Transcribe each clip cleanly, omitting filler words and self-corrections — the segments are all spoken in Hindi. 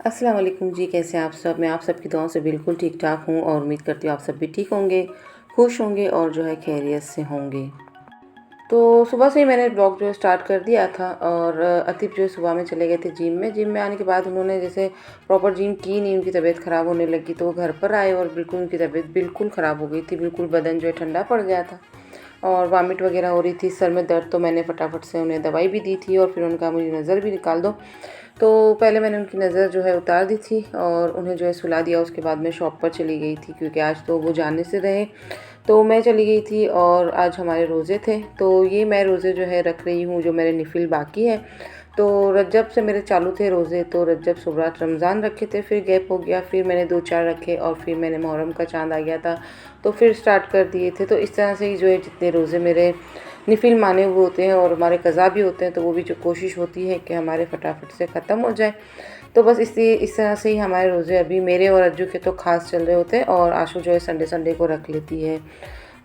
अस्सलाम वालेकुम जी, कैसे हैं आप सब? मैं आप सबकी दुआओं से बिल्कुल ठीक-ठाक हूँ और उम्मीद करती हूँ आप सब भी ठीक होंगे, खुश होंगे और जो है खैरियत से होंगे। तो सुबह से ही मैंने ब्लॉग जो है स्टार्ट कर दिया था और अतीब जो है सुबह में चले गए थे जिम में। जिम में आने के बाद उन्होंने जैसे प्रॉपर जिम की नहीं, उनकी तबीयत ख़राब होने लगी, तो वो घर पर आए और बिल्कुल उनकी तबीयत बिल्कुल ख़राब हो गई थी, बिल्कुल बदन जो है ठंडा पड़ गया था और वॉमिट वगैरह हो रही थी, सर में दर्द। तो मैंने फटाफट से उन्हें दवाई भी दी थी और फिर उन्होंने कहा मुझे नज़र भी निकाल दो। तो पहले मैंने उनकी नज़र जो है उतार दी थी और उन्हें जो है सुला दिया। उसके बाद मैं शॉप पर चली गई थी क्योंकि आज तो वो जाने से रहे, तो मैं चली गई थी और आज हमारे रोज़े थे। तो ये मैं रोज़े जो है रख रही हूँ, जो मेरे निफ़िल बाकी है। तो रजब से मेरे चालू थे रोज़े, तो रजब सुबरात रमज़ान रखे थे, फिर गैप हो गया, फिर मैंने 2-4 रखे और फिर मैंने मुहर्रम का चाँद आ गया था तो फिर स्टार्ट कर दिए थे। तो इस तरह से ही जो है जितने रोज़े मेरे निफ़िल माने हुए होते हैं और हमारे कज़ा भी होते हैं, तो वो भी जो कोशिश होती है कि हमारे फटाफट से ख़त्म हो जाए। तो बस इस तरह से ही हमारे रोज़े अभी मेरे और अज्जू के तो ख़ास चल रहे होते हैं और आशू जो है संडे संडे को रख लेती है।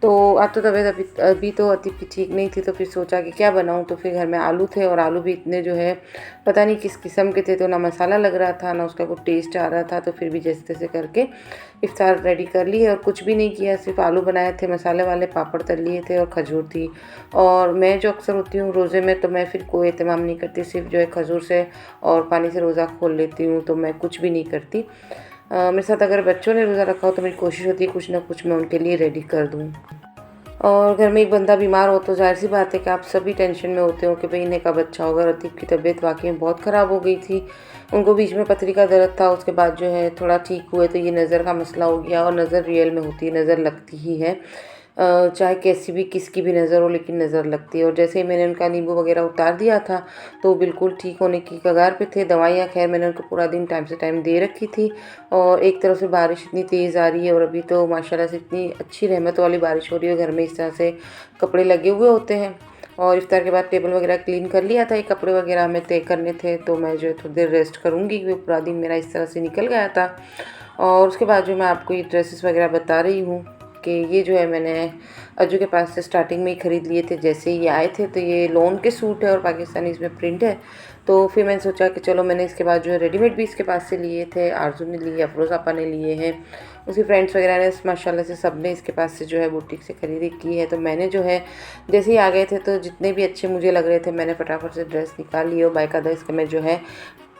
तो आज तो तबीयत अभी तो अतीब की ठीक नहीं थी, तो फिर सोचा कि क्या बनाऊँ। तो फिर घर में आलू थे और आलू भी इतने जो है पता नहीं किस किस्म के थे, तो ना मसाला लग रहा था ना उसका कोई टेस्ट आ रहा था। तो फिर भी जैसे तैसे करके इफ्तार रेडी कर ली और कुछ भी नहीं किया, सिर्फ आलू बनाए थे, मसाले वाले पापड़ तल लिए थे और खजूर थी। और मैं जो अक्सर होती हूँ रोज़े में, तो मैं फिर कोई एहतमाम नहीं करती, सिर्फ जो है खजूर से और पानी से रोज़ा खोल लेती हूँ, तो मैं कुछ भी नहीं करती। मेरे साथ अगर बच्चों ने रोज़ा रखा हो तो मेरी कोशिश होती है कुछ ना कुछ मैं उनके लिए रेडी कर दूँ। और घर में एक बंदा बीमार हो तो ज़ाहिर-सी बात है कि आप सभी टेंशन में होते हो कि भई इन्हें कब अच्छा होगा। रतीब की तबीयत वाक़ई में बहुत ख़राब हो गई थी। उनको बीच में पथरी का दर्द था, उसके बाद जो है थोड़ा ठीक हुए, तो ये नज़र का मसला हो गया और नज़र रियल में होती है, नज़र लगती ही है। चाहे कैसी भी किसकी भी नज़र हो, लेकिन नज़र लगती है। और जैसे ही मैंने उनका नींबू वग़ैरह उतार दिया था, तो बिल्कुल ठीक होने की कगार पे थे। दवाइयाँ ख़ैर मैंने उनको पूरा दिन टाइम से टाइम दे रखी थी और एक तरफ से बारिश इतनी तेज़ आ रही है और अभी तो माशाल्लाह से इतनी अच्छी रहमत वाली बारिश हो रही है। घर में इस तरह से कपड़े लगे हुए होते हैं और इफ्तार के बाद टेबल वग़ैरह क्लीन कर लिया था, ये कपड़े वग़ैरह हमें तय करने थे, तो मैं जो है थोड़ी देर रेस्ट करूँगी क्योंकि पूरा दिन मेरा इस तरह से निकल गया था। और उसके बाद जो मैं आपको ये ड्रेसेस वग़ैरह बता रही हूँ कि ये जो है मैंने अज्जू के पास से स्टार्टिंग में ही ख़रीद लिए थे। जैसे ही ये आए थे तो ये लॉन के सूट है और पाकिस्तानी इसमें प्रिंट है, तो फिर मैंने सोचा कि चलो, मैंने इसके बाद जो है रेडीमेड भी इसके पास से लिए थे। आरज़ू ने लिए, अफरोज़ आपा ने लिए हैं, उसकी फ्रेंड्स वगैरह ने, माशाल्लाह से सब ने इसके पास से जो है बुटीक से खरीदी की है। तो मैंने जो है जैसे ही आ गए थे तो जितने भी अच्छे मुझे लग रहे थे मैंने फटाफट से ड्रेस निकाल ली और बाकायदा इसका मैं जो है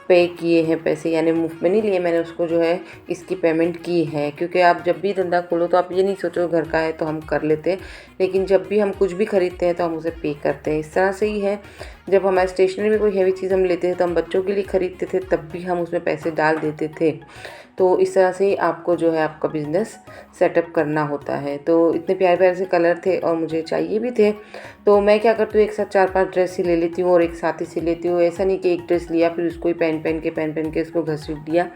पे किए हैं पैसे, यानी मुफ्त में नहीं लिए, मैंने उसको जो है इसकी पेमेंट की है। क्योंकि आप जब भी धंधा खोलो तो आप ये नहीं सोचो घर का है तो हम कर लेते हैं, लेकिन जब भी हम कुछ भी ख़रीदते हैं तो हम उसे पे करते हैं। इस तरह से ही है, जब हमारे स्टेशनरी में कोई हैवी चीज़ हम लेते थे तो हम बच्चों के लिए ख़रीदते थे, तब भी हम उसमें पैसे डाल देते थे। तो इस तरह से ही आपको जो है आपका बिज़नेस सेटअप करना होता है। तो इतने प्यारे-प्यारे से कलर थे और मुझे चाहिए भी थे, तो मैं क्या करती हूँ एक साथ 4-5 ड्रेस ही ले लेती हूँ और एक साथ ही सिल लेती हूँ। ऐसा नहीं कि एक ड्रेस लिया फिर उसको ही पहन-पहन के उसको घसीट दिया।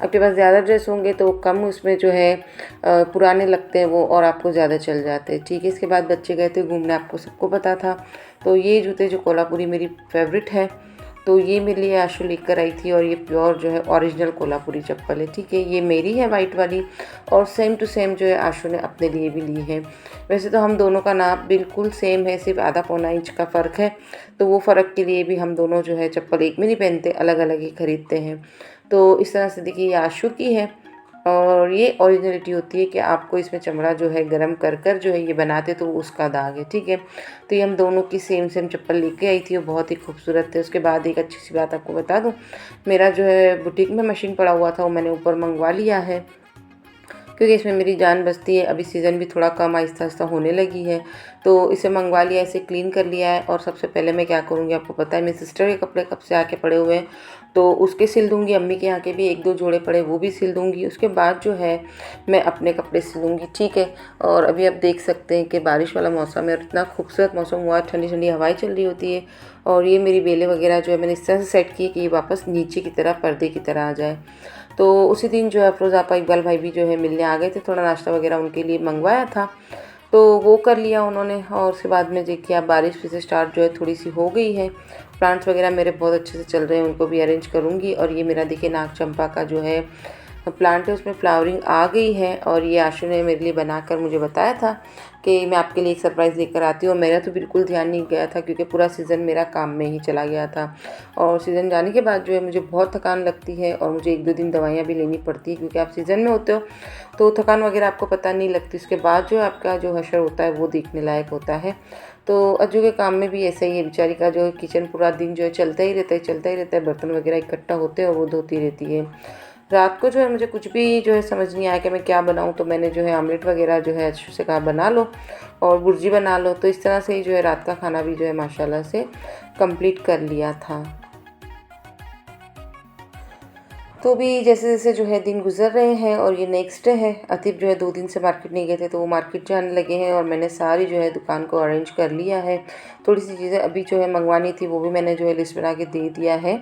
आपके पास ज़्यादा ड्रेस होंगे तो कम उसमें जो है पुराने लगते हैं वो और आपको ज़्यादा चल जाते हैं। ठीक है, इसके बाद बच्चे गए थे घूमने, आपको सबको पता था। तो ये जूते जो कोल्हापुरी मेरी फ़ेवरेट है, तो ये मेरे लिए आशु लेकर आई थी और ये प्योर जो है ओरिजिनल कोल्हापुरी चप्पल है। ठीक है, ये मेरी है वाइट वाली और सेम टू सेम जो है आशु ने अपने लिए भी ली है। वैसे तो हम दोनों का नाप बिल्कुल सेम है, सिर्फ आधा पौना इंच का फ़र्क है, तो वो फ़र्क के लिए भी हम दोनों जो है चप्पल एक में नहीं पहनते, अलग अलग ही ख़रीदते हैं। तो इस तरह से देखिए, ये आशु की है और ये ओरिजिनलिटी होती है कि आपको इसमें चमड़ा जो है गरम कर कर जो है ये बनाते, तो वो उसका दाग है। ठीक है, तो ये हम दोनों की सेम सेम चप्पल लेके आई थी, वो बहुत ही खूबसूरत थे। उसके बाद एक अच्छी सी बात आपको बता दूँ, मेरा जो है बुटीक में मशीन पड़ा हुआ था वो मैंने ऊपर मंगवा लिया है, क्योंकि इसमें मेरी जान बचती है। अभी सीज़न भी थोड़ा कम आहिस्ता-आहिस्ता होने लगी है, तो इसे मंगवा लिया, इसे क्लीन कर लिया है। और सबसे पहले मैं क्या करूँगी आपको पता है, मेरी सिस्टर के कपड़े कब से आके पड़े हुए हैं, तो उसके सिल दूँगी। अम्मी के यहाँ के भी 1-2 जोड़े पड़े, वो भी सिल दूँगी। उसके बाद जो है मैं अपने कपड़े सिलूँगी। ठीक है, और अभी आप देख सकते हैं कि बारिश वाला मौसम है और इतना खूबसूरत मौसम हुआ है, ठंडी-ठंडी हवाएँ चल रही होती है। और ये मेरी बेलें वगैरह जो है मैंने इस तरह से सेट की है कि ये वापस नीचे की तरह पर्दे की तरह आ जाए। तो उसी दिन जो है अफरोज़ आपा, इकबाल भाई भी जो है मिलने आ गए थे, थोड़ा नाश्ता वगैरह उनके लिए मंगवाया था, तो वो कर लिया उन्होंने। और उसके बाद में देखिए, अब बारिश फिर से स्टार्ट जो है थोड़ी सी हो गई है। प्लांट्स वगैरह मेरे बहुत अच्छे से चल रहे हैं, उनको भी अरेंज करूँगी। और ये मेरा देखिए नाग चंपा का जो है प्लांट है उसमें फ्लावरिंग आ गई है। और ये आशु ने मेरे लिए बनाकर मुझे बताया था कि मैं आपके लिए एक सरप्राइज़ लेकर आती हूँ। और मेरा तो बिल्कुल ध्यान नहीं गया था क्योंकि पूरा सीज़न मेरा काम में ही चला गया था। और सीज़न जाने के बाद जो है मुझे बहुत थकान लगती है और मुझे 1-2 दिन दवाइयाँ भी लेनी पड़ती है क्योंकि आप सीज़न में होते हो तो थकान वगैरह आपको पता नहीं लगती। उसके बाद जो आपका जो हशर होता है वो देखने लायक होता है। तो अज्जू के काम में भी ऐसा ही है, बेचारी का जो किचन पूरा दिन जो है चलता ही रहता है, चलता ही रहता है। बर्तन वगैरह इकट्ठा होते हैं और वो धोती रहती है। रात को जो है मुझे कुछ भी जो है समझ नहीं आया कि मैं क्या बनाऊँ, तो मैंने जो है आमलेट वगैरह जो है अच्छे से कहा बना लो और भुर्जी बना लो। तो इस तरह से ही जो है रात का खाना भी जो है माशाल्लाह से कंप्लीट कर लिया था। तो भी जैसे जैसे जो है दिन गुजर रहे हैं और ये नेक्स्ट डे है, अतीब जो है 2 दिन से मार्केट नहीं गए थे तो वो मार्केट जाने लगे हैं और मैंने सारी जो है दुकान को अरेंज कर लिया है। थोड़ी सी चीज़ें अभी जो है मंगवानी थी वो भी मैंने जो है लिस्ट बना के दे दिया है।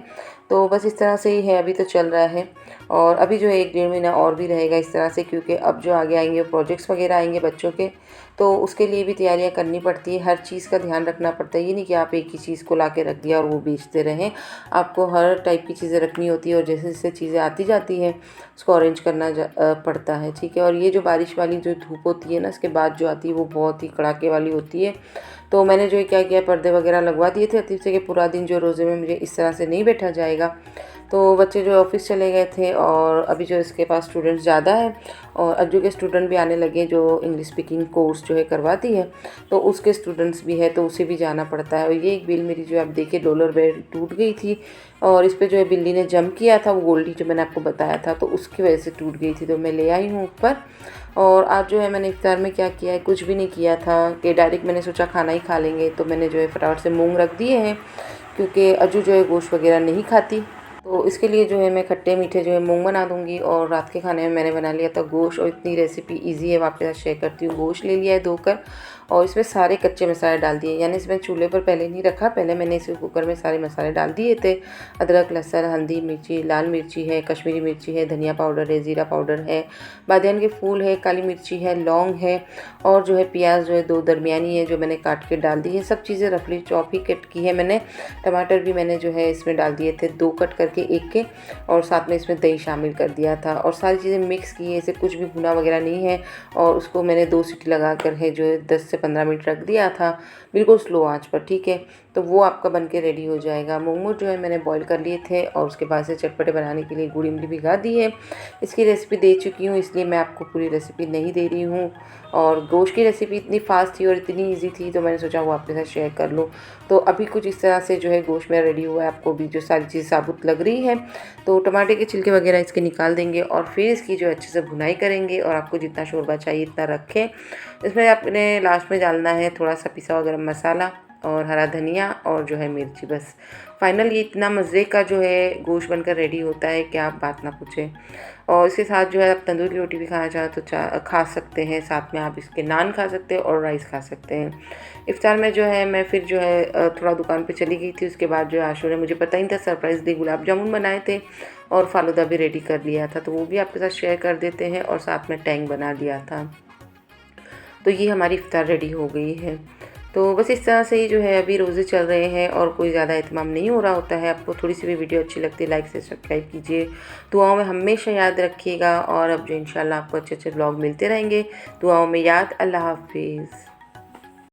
तो बस इस तरह से ही है, अभी तो चल रहा है। और अभी जो है 1-1.5 महीना और भी रहेगा इस तरह से, क्योंकि अब जो आगे आएंगे प्रोजेक्ट्स वगैरह आएंगे बच्चों के, तो उसके लिए भी तैयारियां करनी पड़ती है। हर चीज़ का ध्यान रखना पड़ता है। ये नहीं कि आप एक ही चीज़ को ला के रख दिया और वो बेचते रहें। आपको हर टाइप की चीज़ें रखनी होती है और जैसे जैसे चीज़ें आती जाती हैं उसको अरेंज करना पड़ता है, ठीक है। और ये जो बारिश वाली जो धूप होती है ना, इसके बाद जो आती है वो बहुत ही कड़ाके वाली होती है। तो मैंने जो है क्या किया, पर्दे वगैरह लगवा दिए थे अतीब से कि पूरा दिन जो रोज़े में मुझे इस तरह से नहीं बैठा जाएगा। तो बच्चे जो ऑफिस चले गए थे और अभी जो इसके पास स्टूडेंट्स ज़्यादा है और अज्जू के स्टूडेंट भी आने लगे जो इंग्लिश स्पीकिंग कोर्स जो है करवाती है, तो उसके स्टूडेंट्स भी है तो उसे भी जाना पड़ता है। और ये एक बिल मेरी जो आप देखिए डॉलर बेड टूट गई थी और इस पर जो है बिल्ली ने जंप किया था, वो गोल्डी जो मैंने आपको बताया था, तो उसकी वजह से टूट गई थी। तो मैं ले आई हूँ ऊपर। और आज जो है मैंने इफ्तार में क्या किया है, कुछ भी नहीं किया था कि डायरेक्ट मैंने सोचा खाना ही खा लेंगे, तो मैंने जो है फटाफट से मूंग रख दिए हैं क्योंकि अज्जू जो है गोश्त वगैरह नहीं खाती। तो इसके लिए जो है मैं खट्टे मीठे जो है मूंग बना दूंगी। और रात के खाने में मैंने बना लिया था गोश्त, और इतनी रेसिपी इजी है, आपके साथ शेयर करती हूँ। गोश्त ले लिया है धोकर और इसमें सारे कच्चे मसाले डाल दिए, यानी इसमें चूल्हे पर पहले नहीं रखा, पहले मैंने इसे कुकर में सारे मसाले डाल दिए थे। अदरक, लहसुन, हल्दी, मिर्ची, लाल मिर्ची है, कश्मीरी मिर्ची है, धनिया पाउडर है, ज़ीरा पाउडर है, बादियान के फूल है, काली मिर्ची है, लौंग है और जो है प्याज जो है 2 दरमियानी है जो मैंने काट के डाल दी है। सब चीज़ें रफली चॉप ही कट की है मैंने। टमाटर भी मैंने जो है इसमें डाल दिए थे 2 कट करके एक के, और साथ में इसमें दही शामिल कर दिया था और सारी चीज़ें मिक्स की है। इसे कुछ भी भुना वगैरह नहीं है और उसको मैंने 2 सीटी लगा कर है जो है 10 से 15 मिनट रख दिया था, बिल्कुल स्लो आंच पर, ठीक है। तो वो आपका बन के रेडी हो जाएगा। मोमो जो है मैंने बॉईल कर लिए थे और उसके बाद से चटपटे बनाने के लिए गुड़ इमली भिगा दी है। इसकी रेसिपी दे चुकी हूँ, इसलिए मैं आपको पूरी रेसिपी नहीं दे रही हूँ। और गोश्त की रेसिपी इतनी फास्ट थी और इतनी ईजी थी तो मैंने सोचा वो आपके साथ शेयर कर लूँ। तो अभी कुछ इस तरह से जो है गोश्त मेरा रेडी हुआ है। आपको भी जो सारी चीज़ साबुत लग रही है तो टमाटर के छिलके वगैरह इसके निकाल देंगे और फिर इसकी जो अच्छे से भुनाई करेंगे। और आपको जितना शोरबा चाहिए इतना रखें। इसमें आपने लास्ट में डालना है थोड़ा सा पिसा हुआ गरम मसाला और हरा धनिया और जो है मिर्ची, बस फाइनल ये इतना मज़े का जो है गोश्त बनकर रेडी होता है कि आप बात ना पूछें। और इसके साथ जो है आप तंदूर की रोटी भी खाना चाहो तो खा सकते हैं, साथ में आप इसके नान खा सकते हैं और राइस खा सकते हैं। इफ्तार में जो है मैं फिर जो है थोड़ा दुकान पे चली गई थी। उसके बाद जो है आशू ने, मुझे पता ही नहीं था, सरप्राइज़ दे गुलाब जामुन बनाए थे और फालूदा भी रेडी कर लिया था, तो वो भी आपके साथ शेयर कर देते हैं। और साथ में टैंग बना लिया था। तो ये हमारी इफ्तार रेडी हो गई है। तो बस इस तरह से ही जो है अभी रोज़े चल रहे हैं और कोई ज़्यादा एहतमाम नहीं हो रहा होता है। आपको थोड़ी सी भी वीडियो अच्छी लगती है लाइक से सब्सक्राइब कीजिए। दुआओं में हमेशा याद रखिएगा और अब जो इंशाल्लाह आपको अच्छे अच्छे ब्लॉग मिलते रहेंगे। दुआओं में याद। अल्लाह हाफिज़।